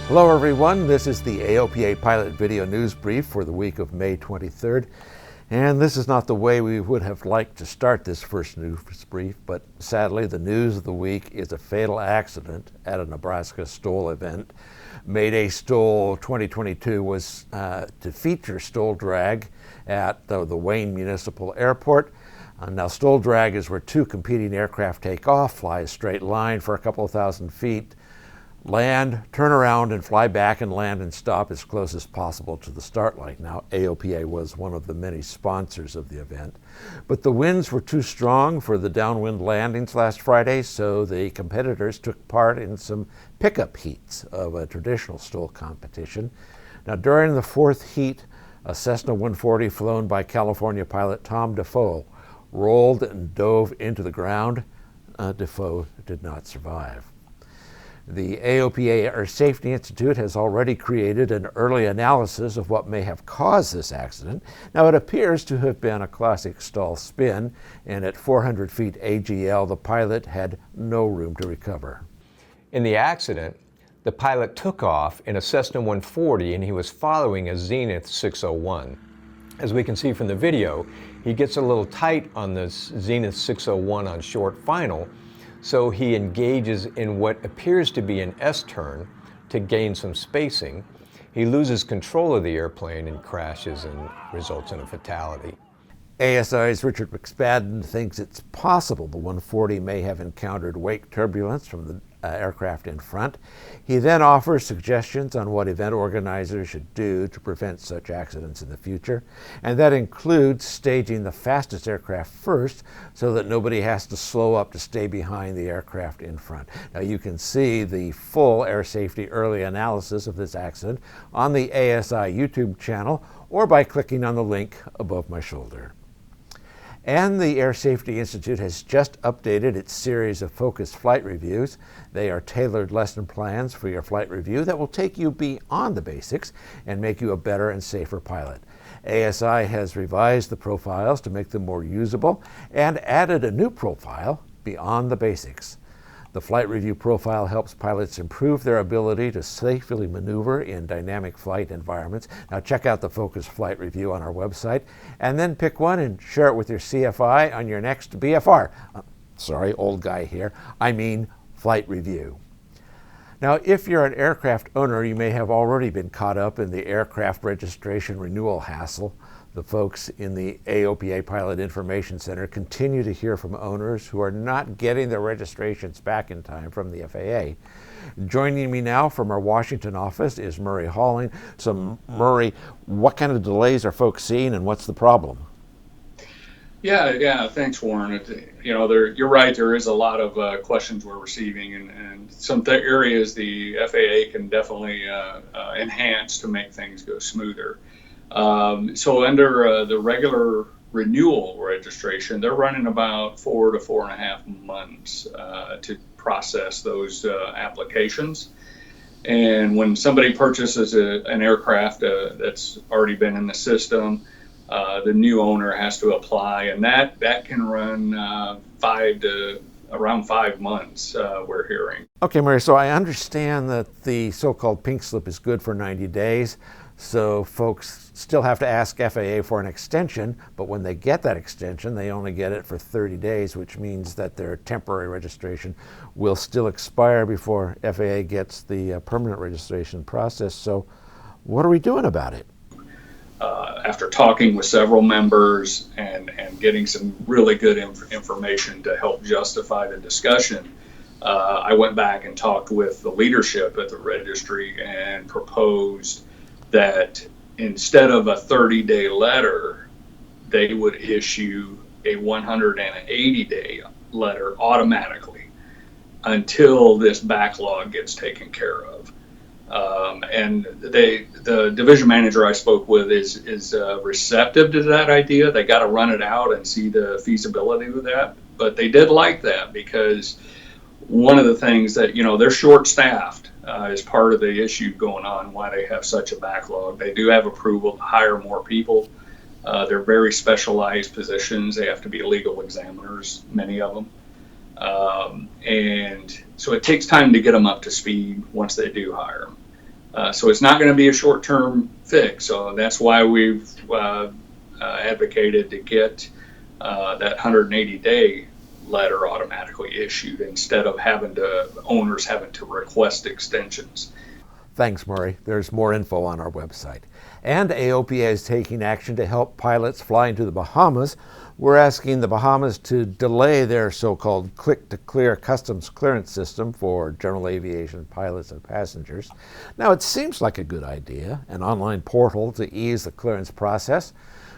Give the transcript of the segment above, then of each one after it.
Hello everyone, this is the AOPA Pilot Video News Brief for the week of May 23rd. And this is not the way we would have liked to start this first news brief, but sadly the news of the week is a fatal accident at a Nebraska STOL event. Mayday STOL 2022 was to feature STOL drag at the Wayne Municipal Airport. Now STOL drag is where two competing aircraft take off, fly a straight line for a couple of thousand feet, land, turn around and fly back and land and stop as close as possible to the start line. Now, AOPA was one of the many sponsors of the event, but the winds were too strong for the downwind landings last Friday, so the competitors took part in some pickup heats of a traditional STOL competition. Now, during the fourth heat, a Cessna 140 flown by California pilot Tom Defoe rolled and dove into the ground. Defoe did not survive. The AOPA Air Safety Institute has already created an early analysis of what may have caused this accident. Now, it appears to have been a classic STOL spin, and at 400 feet AGL, the pilot had no room to recover. In the accident, the pilot took off in a Cessna 140 and he was following a Zenith 601. As we can see from the video, he gets a little tight on this Zenith 601 on short final, so he engages in what appears to be an S-turn to gain some spacing. He loses control of the airplane and crashes and results in a fatality. ASI's Richard McSpadden thinks it's possible the 140 may have encountered wake turbulence from the aircraft in front. He then offers suggestions on what event organizers should do to prevent such accidents in the future, and that includes staging the fastest aircraft first so that nobody has to slow up to stay behind the aircraft in front. Now, you can see the full air safety early analysis of this accident on the ASI YouTube channel or by clicking on the link above my shoulder. And the Air Safety Institute has just updated its series of focused flight reviews. They are tailored lesson plans for your flight review that will take you beyond the basics and make you a better and safer pilot. ASI has revised the profiles to make them more usable and added a new profile, Beyond the Basics. The flight review profile helps pilots improve their ability to safely maneuver in dynamic flight environments. Now, check out the focused flight review on our website, and then pick one and share it with your CFI on your next BFR. Sorry, old guy here. I mean flight review. Now, if you're an aircraft owner, you may have already been caught up in the aircraft registration renewal hassle. The folks in the AOPA Pilot Information Center continue to hear from owners who are not getting their registrations back in time from the FAA. Joining me now from our Washington office is Murray Halling. So, Murray, what kind of delays are folks seeing and what's the problem? Yeah, thanks, Warren. You're right. There is a lot of questions we're receiving, and some areas the FAA can definitely enhance to make things go smoother. So under the regular renewal registration, they're running about 4 to 4.5 months to process those applications. And when somebody purchases an aircraft that's already been in the system, the new owner has to apply, and that can run around 5 months, we're hearing. Okay, Murray, so I understand that the so-called pink slip is good for 90 days. So folks still have to ask FAA for an extension, but when they get that extension, they only get it for 30 days, which means that their temporary registration will still expire before FAA gets the permanent registration process. So what are we doing about it? After talking with several members and getting some really good information to help justify the discussion, I went back and talked with the leadership at the registry and proposed that instead of a 30-day letter, they would issue a 180-day letter automatically until this backlog gets taken care of. And the division manager I spoke with is receptive to that idea. They got to run it out and see the feasibility of that. But they did like that because one of the things that, they're short-staffed. Is part of the issue going on, why they have such a backlog. They do have approval to hire more people. They're very specialized positions. They have to be legal examiners, many of them. And so it takes time to get them up to speed once they do hire them. So it's not going to be a short-term fix. So that's why we've advocated to get that 180-day letter automatically issued instead of owners having to request extensions. Thanks, Murray. There's more info on our website. And AOPA is taking action to help pilots flying to the Bahamas. We're asking the Bahamas to delay their so-called click-to-clear customs clearance system for general aviation pilots and passengers. Now, it seems like a good idea, an online portal to ease the clearance process,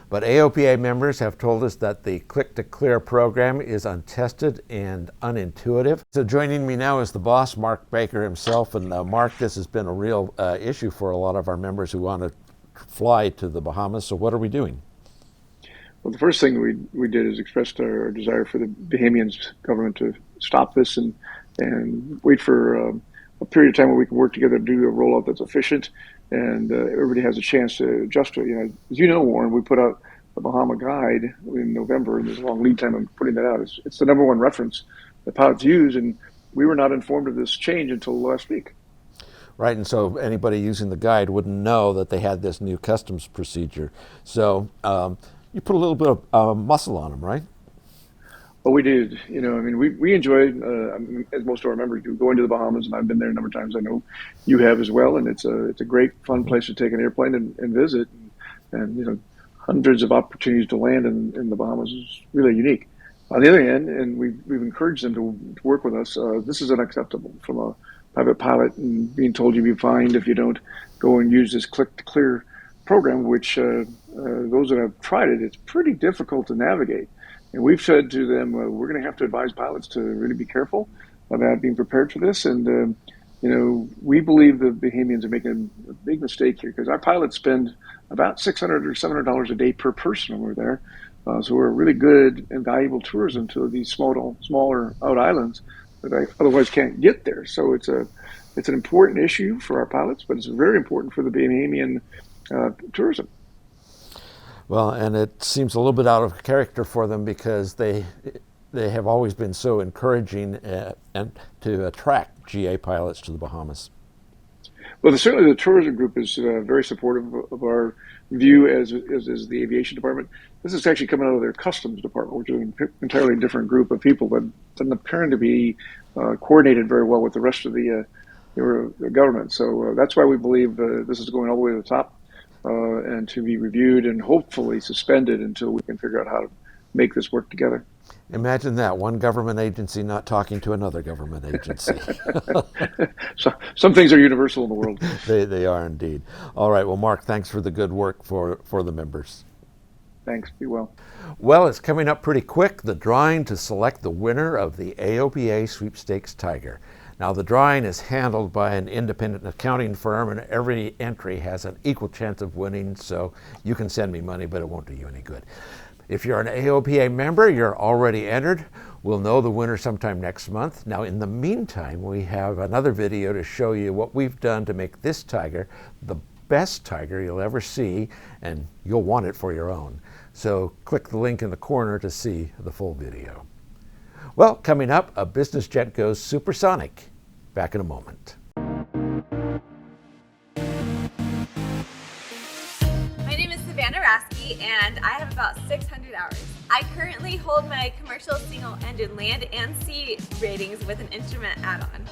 but AOPA members have told us that the click-to-clear program is untested and unintuitive. So joining me now is the boss, Mark Baker himself. And Mark, this has been a real issue for a lot of our members who want to fly to the Bahamas. So what are we doing? Well, the first thing we did is expressed our desire for the Bahamian government to stop this and wait for a period of time where we can work together to do a rollout that's efficient and everybody has a chance to adjust to it. You know, as you know, Warren, we put out the Bahama Guide in November, and there's a long lead time on putting that out. It's the number one reference that pilots use, and we were not informed of this change until last week. Right, and so anybody using the guide wouldn't know that they had this new customs procedure. So you put a little bit of muscle on them, right? Well, we did. You know, I mean, we enjoyed, as most of our members do, going to the Bahamas, and I've been there a number of times. I know you have as well, and it's a great, fun place to take an airplane and visit, and you know, hundreds of opportunities to land in the Bahamas is really unique. On the other hand, and we've encouraged them to work with us. This is unacceptable from a private pilot and being told you'll be fined if you don't go and use this click-to-clear program, which those that have tried it, it's pretty difficult to navigate. And we've said to them, we're going to have to advise pilots to really be careful about being prepared for this. And, you know, we believe the Bahamians are making a big mistake here because our pilots spend about $600 or $700 a day per person when we're there. So we're really good and valuable tourism to these smaller out islands that otherwise can't get there. So it's an important issue for our pilots, but it's very important for the Bahamian tourism. Well, and it seems a little bit out of character for them because they have always been so encouraging and to attract GA pilots to the Bahamas. Well, certainly the tourism group is very supportive of our view, as is the aviation department. This is actually coming out of their customs department, which is an entirely different group of people that doesn't appear to be coordinated very well with the rest of the government. So that's why we believe this is going all the way to the top. And to be reviewed and hopefully suspended until we can figure out how to make this work together. Imagine that, one government agency not talking to another government agency. So, some things are universal in the world. They are indeed. All right, well, Mark, thanks for the good work for the members. Thanks, be well. Well, it's coming up pretty quick, the drawing to select the winner of the AOPA Sweepstakes Tiger. Now, the drawing is handled by an independent accounting firm, and every entry has an equal chance of winning, so you can send me money, but it won't do you any good. If you're an AOPA member, you're already entered. We'll know the winner sometime next month. Now, in the meantime, we have another video to show you what we've done to make this tiger the best tiger you'll ever see, and you'll want it for your own. So click the link in the corner to see the full video. Well, coming up, a business jet goes supersonic. Back in a moment. My name is SAVANNAH RASKEY, and I have about 600 hours. I currently hold my commercial single-engine land and sea ratings with an instrument add-on.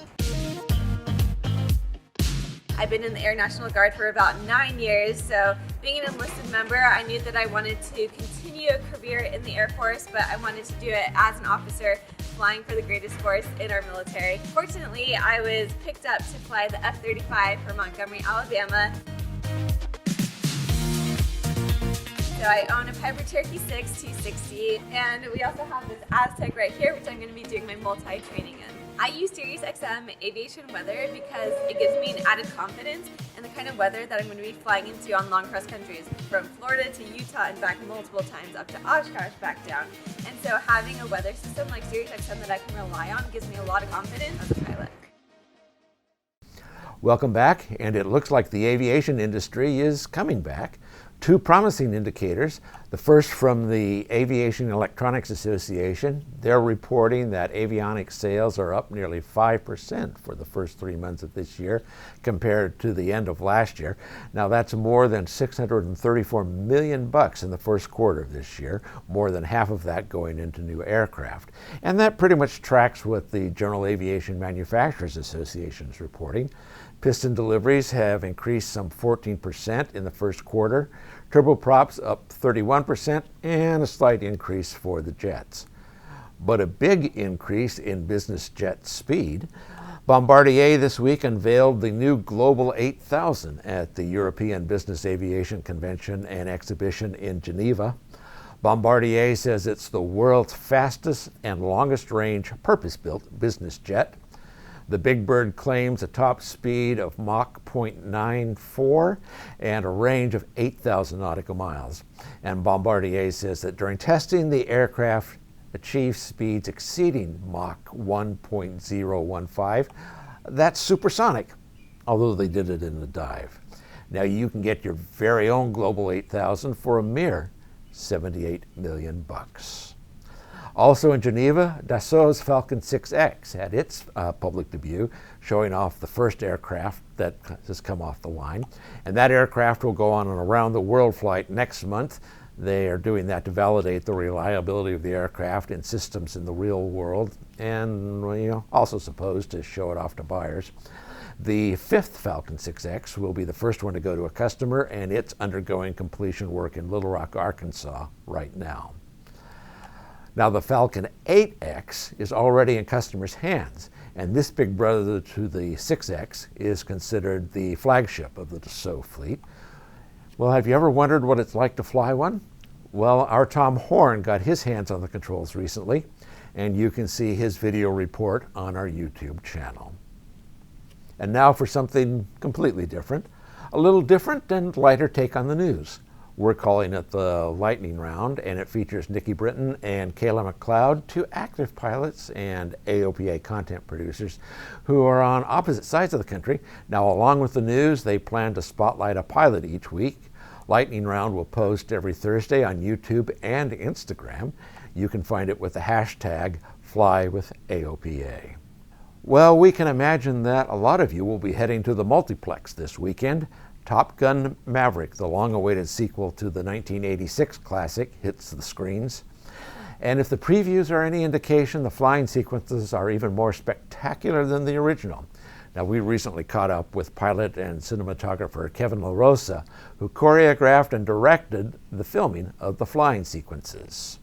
I've been in the Air National Guard for about 9 years, so being an enlisted member, I knew that I wanted to continue a career in the Air Force, but I wanted to do it as an officer flying for the greatest force in our military. Fortunately, I was picked up to fly the F-35 for Montgomery, Alabama. So I own a Piper Cherokee 6 260, and we also have this Aztec right here, which I'm going to be doing my multi-training in. I use SiriusXM Aviation Weather because it gives me an added confidence in the kind of weather that I'm going to be flying into on long cross countries, from Florida to Utah and back multiple times, up to Oshkosh, back down. And so having a weather system like SiriusXM that I can rely on gives me a lot of confidence as a pilot. Welcome back, and it looks like the aviation industry is coming back. Two promising indicators: The first from the Aviation Electronics Association. They're reporting that avionics sales are up nearly 5% for the first 3 months of this year compared to the end of last year. Now that's more than $634 million in the first quarter of this year, more than half of that going into new aircraft. And that pretty much tracks what the General Aviation Manufacturers Association is reporting. Piston deliveries have increased some 14% in the first quarter. Turboprops up 31% and a slight increase for the jets. But a big increase in business jet speed. Bombardier this week unveiled the new Global 8000 at the European Business Aviation Convention and Exhibition in Geneva. Bombardier says it's the world's fastest and longest range purpose-built business jet. The Big Bird claims a top speed of Mach 0.94 and a range of 8,000 nautical miles. And Bombardier says that during testing, the aircraft achieved speeds exceeding Mach 1.015. That's supersonic, although they did it in the dive. Now you can get your very own Global 8000 for a mere $78 million. Also in Geneva, Dassault's Falcon 6X had its public debut, showing off the first aircraft that has come off the line. And that aircraft will go on an around-the-world flight next month. They are doing that to validate the reliability of the aircraft in systems in the real world, and also supposed to show it off to buyers. The fifth Falcon 6X will be the first one to go to a customer, and it's undergoing completion work in Little Rock, Arkansas right now. Now the Falcon 8X is already in customers' hands, and this big brother to the 6X is considered the flagship of the Dassault fleet. Well, have you ever wondered what it's like to fly one? Well, our Tom Horn got his hands on the controls recently, and you can see his video report on our YouTube channel. And now for something completely different, a little different and lighter take on the news. We're calling it the Lightning Round, and it features Nikki Britton and Kayla McLeod, two active pilots and AOPA content producers who are on opposite sides of the country. Now, along with the news, they plan to spotlight a pilot each week. Lightning Round will post every Thursday on YouTube and Instagram. You can find it with the hashtag flywithaopa. Well, we can imagine that a lot of you will be heading to the multiplex this weekend. Top Gun Maverick, the long-awaited sequel to the 1986 classic, hits the screens. And if the previews are any indication, the flying sequences are even more spectacular than the original. Now, we recently caught up with pilot and cinematographer Kevin LaRosa, who choreographed and directed the filming of the flying sequences.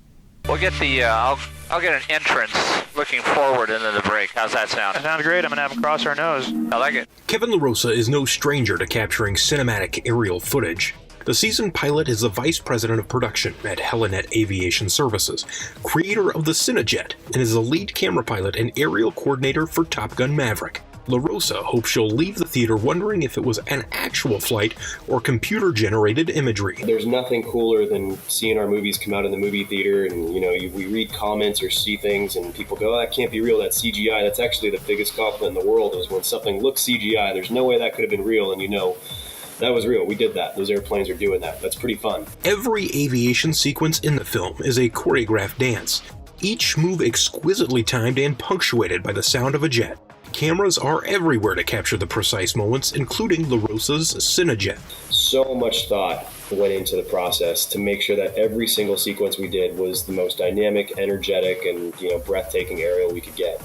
We'll get the, I'll get an entrance looking forward into the break. How's that sound? That sounds great. I'm going to have him cross our nose. I like it. Kevin LaRosa is no stranger to capturing cinematic aerial footage. The seasoned pilot is the vice president of production at Helinet Aviation Services, creator of the Cinejet, and is the lead camera pilot and aerial coordinator for Top Gun Maverick. LaRosa hopes she'll leave the theater wondering if it was an actual flight or computer-generated imagery. There's nothing cooler than seeing our movies come out in the movie theater, and we read comments or see things and people go, oh, that can't be real, that's CGI. That's actually the biggest compliment in the world, is when something looks CGI. There's no way that could have been real, and that was real. We did that. Those airplanes are doing that. That's pretty fun. Every aviation sequence in the film is a choreographed dance, each move exquisitely timed and punctuated by the sound of a jet. Cameras are everywhere to capture the precise moments, including LaRosa's Cinejet. So much thought went into the process to make sure that every single sequence we did was the most dynamic, energetic, and breathtaking aerial we could get.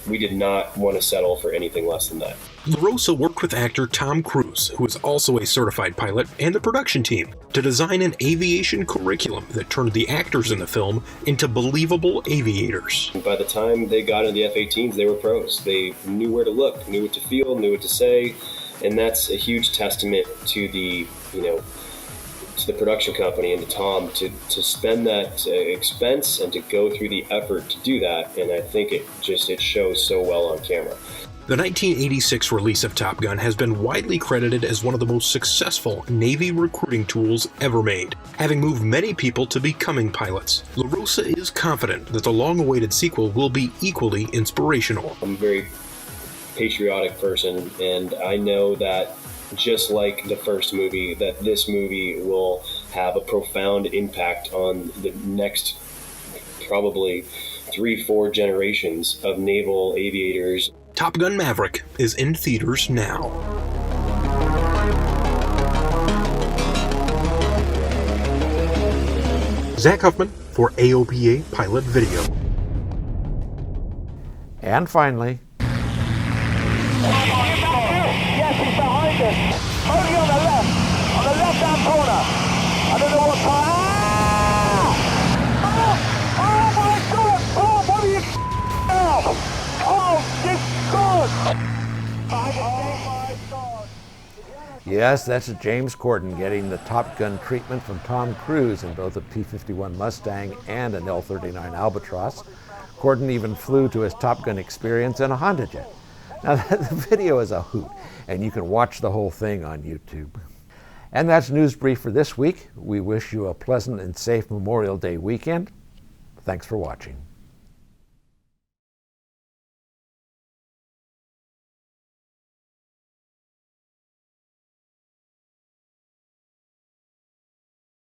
We did not want to settle for anything less than that. LaRosa worked with actor Tom Cruise, who is also a certified pilot, and the production team to design an aviation curriculum that turned the actors in the film into believable aviators. By the time they got into the F-18s, they were pros. They knew where to look, knew what to feel, knew what to say, and that's a huge testament to the, to the production company and to Tom to spend that expense and to go through the effort to do that, and I think it shows so well on camera. The 1986 release of Top Gun has been widely credited as one of the most successful Navy recruiting tools ever made, having moved many people to becoming pilots. LaRosa is confident that the long-awaited sequel will be equally inspirational. I'm a very patriotic person, and I know that just like the first movie, that this movie will have a profound impact on the next probably 3-4 generations of naval aviators. Top Gun Maverick is in theaters now. Zach Huffman for AOPA Pilot Video. And finally, yes, he's behind us. Only on the left-hand corner. I don't know what time. Oh my God! Oh, what are you now? Oh, this God! yes, that's James Corden getting the Top Gun treatment from Tom Cruise in both a P-51 Mustang and an L-39 Albatross. Corden even flew to his Top Gun experience in a Honda Jet. Now, the video is a hoot, and you can watch the whole thing on YouTube. And that's News Brief for this week. We wish you a pleasant and safe Memorial Day weekend. Thanks for watching.